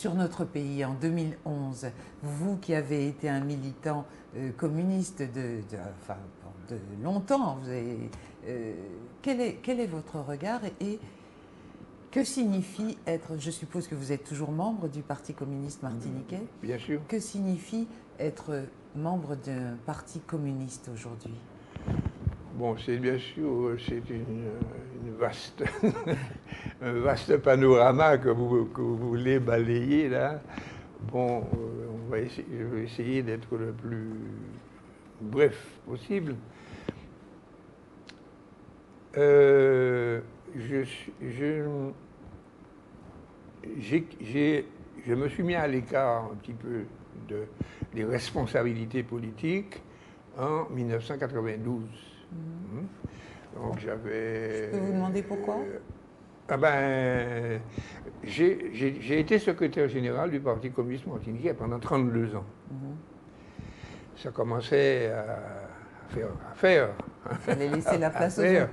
sur notre pays en 2011, vous qui avez été un militant communiste de longtemps, quel est votre regard et que signifie être, je suppose que vous êtes toujours membre du Parti communiste martiniquais. Bien sûr. Que signifie être membre d'un parti communiste aujourd'hui? Bon, c'est bien sûr, c'est une vaste, un vaste panorama que vous voulez balayer là. Bon, je vais essayer d'être le plus bref possible. Je me suis mis à l'écart un petit peu des responsabilités politiques en 1992. Donc j'avais... Je peux vous demander pourquoi? J'ai été secrétaire général du Parti communiste martiniquais pendant 32 ans. Ça commençait à faire. Il fallait laisser la place aux autres.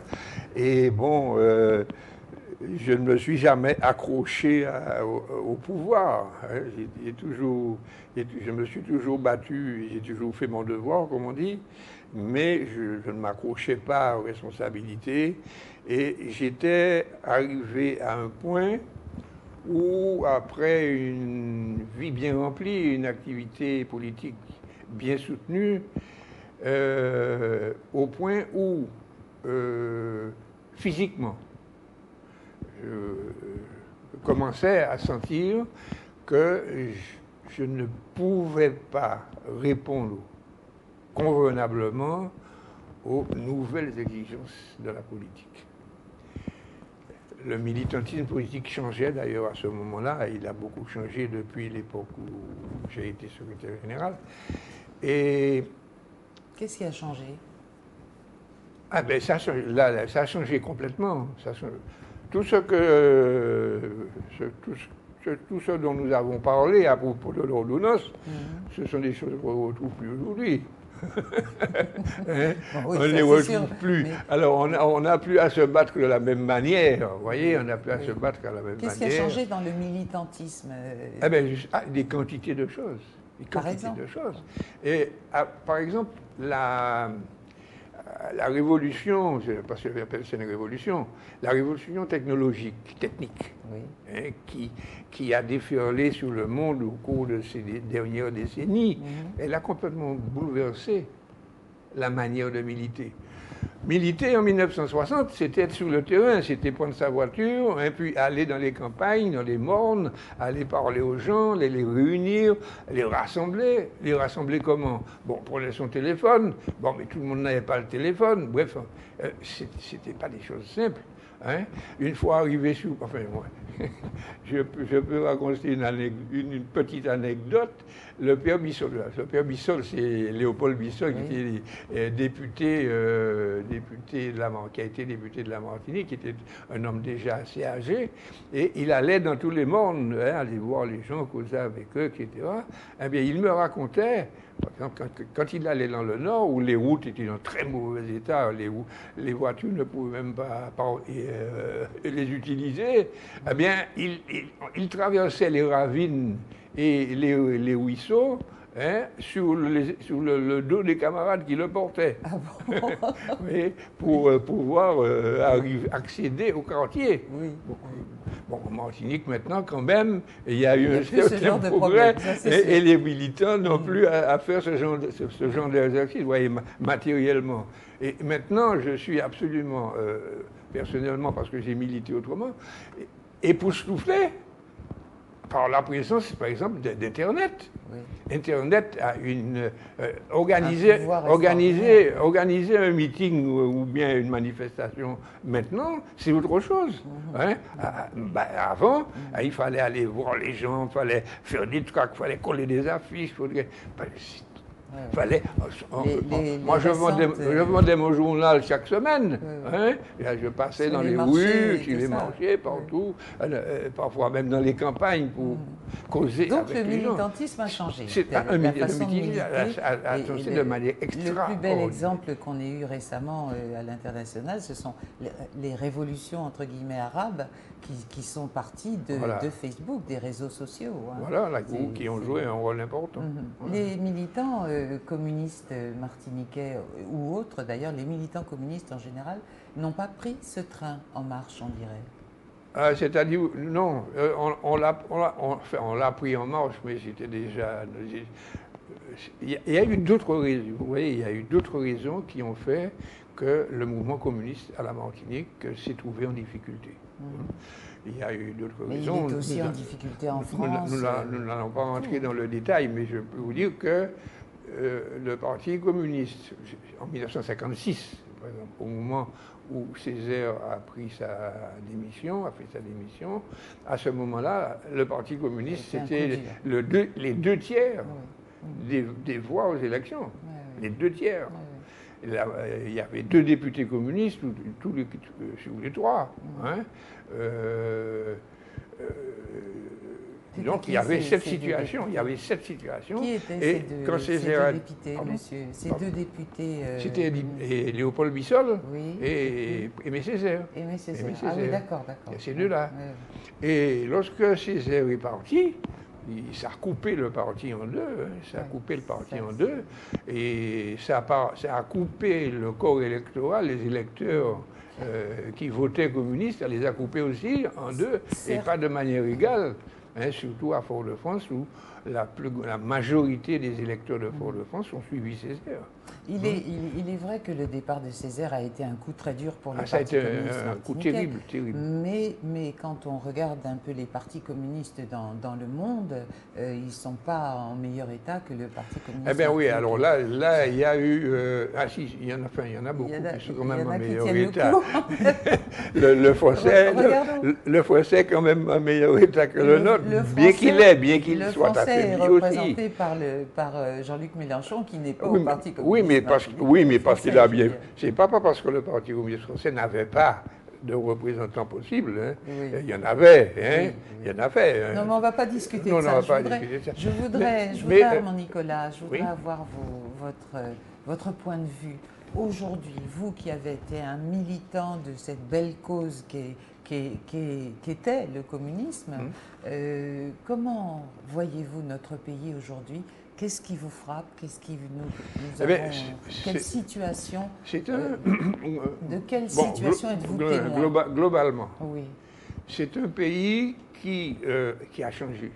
Et bon, je ne me suis jamais accroché au pouvoir. Je me suis toujours battu, j'ai toujours fait mon devoir, comme on dit, mais je ne m'accrochais pas aux responsabilités. Et j'étais arrivé à un point où, après une vie bien remplie, une activité politique bien soutenue, au point où, physiquement, je commençais à sentir que je ne pouvais pas répondre convenablement aux nouvelles exigences de la politique. Le militantisme politique changeait d'ailleurs à ce moment-là, il a beaucoup changé depuis l'époque où j'ai été secrétaire général. Et qu'est-ce qui a changé? Ça a changé complètement. Tout ce dont nous avons parlé à propos de l'ordonnance, ce sont des choses qu'on ne retrouve plus aujourd'hui. On ne les retrouve plus. Mais... Alors, on n'a plus à se battre de la même manière. Vous voyez, on n'a plus à se battre de la même manière. Qu'est-ce qui a changé dans le militantisme? Des quantités de choses. Par exemple. Et, par exemple, la révolution, je ne sais pas si j'appelle ça une révolution, la révolution technologique, technique, qui a déferlé sur le monde au cours de ces dernières décennies, elle a complètement bouleversé la manière de militer. Militer en 1960, c'était être sur le terrain, c'était prendre sa voiture, et puis aller dans les campagnes, dans les mornes, aller parler aux gens, les réunir, les rassembler. Les rassembler comment? Bon, on prenait son téléphone, bon, mais tout le monde n'avait pas le téléphone, bref, c'était pas des choses simples. Hein? Une fois arrivé sous... Enfin, moi, je peux raconter une petite anecdote. Le père Bissol, c'est Léopold Bissol, qui était député, qui a été député de la Martinique, qui était un homme déjà assez âgé, et il allait dans tous les mondes, aller voir les gens, causer avec eux, etc. Eh bien, il me racontait, par exemple, quand il allait dans le Nord, où les routes étaient dans très mauvais état, les voitures ne pouvaient même pas les utiliser, eh bien, il traversait les ravines et les ruisseaux sur le dos des camarades qui le portaient. Ah bon? Oui, pour pouvoir accéder au quartier. Oui. Bon, en Martinique, maintenant, quand même, il y a eu un certain progrès, et les militants n'ont plus à faire ce genre d'exercice, vous voyez, matériellement. Et maintenant, je suis absolument, personnellement, parce que j'ai milité autrement, époustouflé par la présence, par exemple, d'Internet. Oui. Internet a organiser un meeting ou bien une manifestation maintenant, c'est autre chose. Avant, il fallait aller voir les gens, il fallait faire des trucs, il fallait coller des affiches. Fallait, moi, je vendais mon journal chaque semaine. Hein, je passais dans les rues, sur les marchés, partout, parfois même dans les campagnes pour causer donc avec les gens. Donc le militantisme a changé. C'est un militantisme a de manière extraordinaire. Le plus bel exemple qu'on ait eu récemment à l'international, ce sont les révolutions entre guillemets arabes qui sont parties de Facebook, des réseaux sociaux. Hein. Voilà, qui ont joué un rôle important. Les militants communistes martiniquais ou autres, d'ailleurs, les militants communistes en général, n'ont pas pris ce train en marche, on dirait. C'est-à-dire, non, on l'a pris en marche, mais c'était déjà... Il y a eu d'autres raisons, vous voyez, il y a eu d'autres raisons qui ont fait que le mouvement communiste à la Martinique s'est trouvé en difficulté. Il y a eu d'autres raisons. Il est aussi en difficulté en France. Nous n'allons pas rentrer dans le détail, mais je peux vous dire que le Parti communiste, en 1956, par exemple, au moment où Césaire a pris sa démission, à ce moment-là, le Parti communiste, c'était les 2 tiers des voix aux élections. Les 2 tiers. Il y avait 2 députés communistes, sur les 3. Hein. Donc il y avait cette situation. Qui étaient ces deux députés, monsieur? Ces 2 députés. C'était Léopold Bissol et Aimé Césaire. Ah oui, d'accord. Ces 2-là. Et lorsque Césaire est parti, ça a coupé le parti en 2, et ça a coupé le corps électoral, les électeurs qui votaient communistes, ça les a coupés aussi en 2, et pas de manière égale, hein, surtout à Fort-de-France, où la majorité des électeurs de Fort-de-France ont suivi Césaire. Il est vrai que le départ de Césaire a été un coup très dur pour le Parti communiste. Ça a été un coup terrible. Mais quand on regarde un peu les partis communistes dans le monde, ils ne sont pas en meilleur état que le Parti communiste. Eh bien oui, alors là, il y a eu... il y en a beaucoup qui sont quand même en meilleur état. Le Français est quand même en meilleur état que le nôtre, bien qu'il soit affaibli aussi. Le Français est représenté par Jean-Luc Mélenchon, qui n'est pas au Parti communiste. Mais parce qu'il a bien... C'est pas parce que le Parti communiste français n'avait pas de représentants possibles. Hein. Il y en avait. Hein. Il y en avait. Hein. Non, mais on ne va pas discuter de ça. Je voudrais, Armand Nicolas, je voudrais avoir votre point de vue. Aujourd'hui, vous qui avez été un militant de cette belle cause qu'était le communisme, comment voyez-vous notre pays aujourd'hui ? Qu'est-ce qui vous frappe? Qu'est-ce qui quelle situation de quelle situation êtes-vous témoin? Globalement, oui. C'est un pays qui a changé.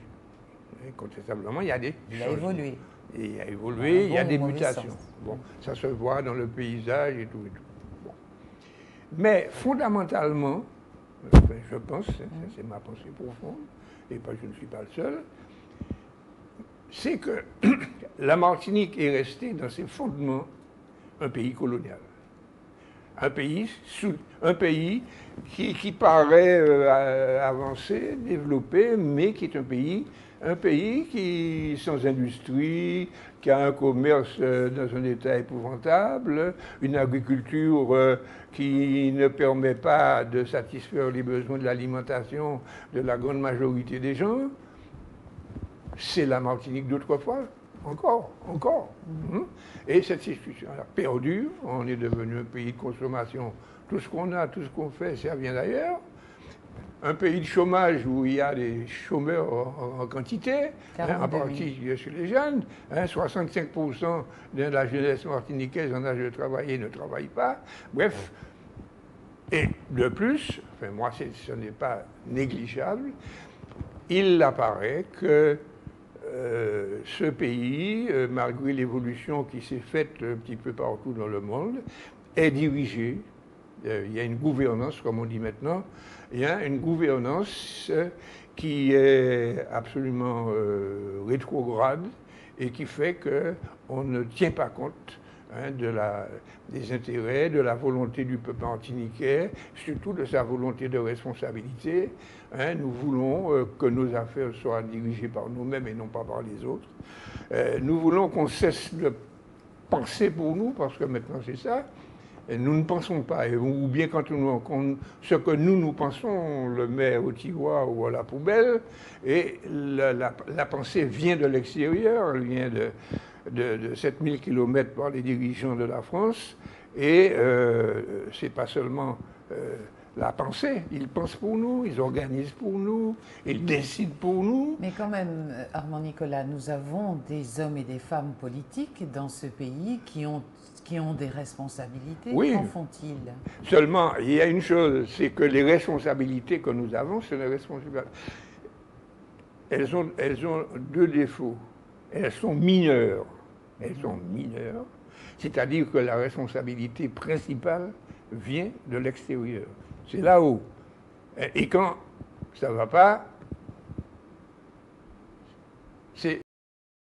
Incontestablement, il y a des Il a évolué. Il a évolué, il y a des mutations. Bon, ça se voit dans le paysage et tout. Bon. Mais fondamentalement, je pense, c'est ma pensée profonde, et je ne suis pas le seul, c'est que la Martinique est restée dans ses fondements un pays colonial. Un pays qui paraît avancé, développé, mais qui est un pays qui sans industrie, qui a un commerce dans un état épouvantable, une agriculture qui ne permet pas de satisfaire les besoins de l'alimentation de la grande majorité des gens. C'est la Martinique d'autrefois, encore. Et cette situation perdure, on est devenu un pays de consommation. Tout ce qu'on a, tout ce qu'on fait, ça vient d'ailleurs. Un pays de chômage où il y a des chômeurs en quantité, en particulier chez les jeunes. 65% de la jeunesse martiniquaise en âge de travailler ne travaille pas. Bref. Et de plus, moi ce n'est pas négligeable, il apparaît que ce pays, malgré l'évolution qui s'est faite un petit peu partout dans le monde, est dirigé. Il y a une gouvernance, comme on dit maintenant, il y a une gouvernance qui est absolument rétrograde et qui fait qu'on ne tient pas compte des intérêts, de la volonté du peuple antiniquais, surtout de sa volonté de responsabilité. Nous voulons que nos affaires soient dirigées par nous-mêmes et non pas par les autres. Nous voulons qu'on cesse de penser pour nous, parce que maintenant c'est ça. Et nous ne pensons pas, ou bien quand ce que nous pensons, on le met au tiroir ou à la poubelle, et la pensée vient de l'extérieur, elle vient de 7000 km par les dirigeants de la France, et c'est pas seulement la pensée, ils pensent pour nous, ils organisent pour nous, ils décident pour nous. Mais quand même, Armand Nicolas, nous avons des hommes et des femmes politiques dans ce pays qui ont des responsabilités. Oui. Qu'en font-ils? Seulement, il y a une chose, c'est que les responsabilités que nous avons, c'est les responsabilités. Elles ont deux défauts. Elles sont mineures. Elles sont mineures. C'est-à-dire que la responsabilité principale vient de l'extérieur. C'est là-haut. Et quand ça ne va pas, c'est